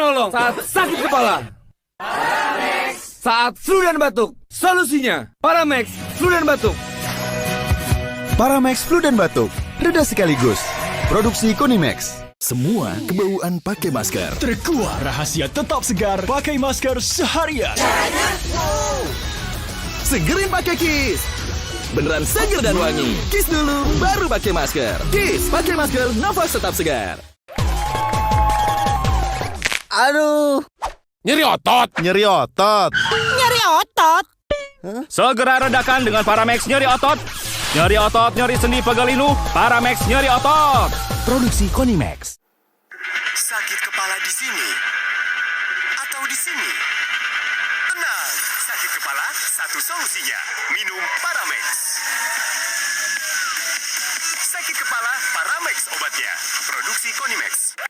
penolong saat sakit kepala. Saat flu dan batuk, solusinya Paramex Flu dan Batuk. Paramex Flu dan Batuk, reda sekaligus. Produksi Konimex. Semua kebauan pakai masker. Terkuat rahasia tetap segar pakai masker seharian. Segerin pakai Kiss. Beneran seger dan wangi. Kiss dulu, baru pakai masker. Kiss, pakai masker, nafas tetap segar. Aduh, Nyeri otot. nyeri otot. Nyeri otot. Segera redakan dengan Paramex nyeri otot. Nyeri otot, nyeri sendi, pegal linu. Paramex nyeri otot. Produksi Konimex. Sakit kepala di sini atau di sini? Tenang, sakit kepala satu solusinya. Minum Paramex. Sakit kepala Paramex obatnya. Produksi Konimex.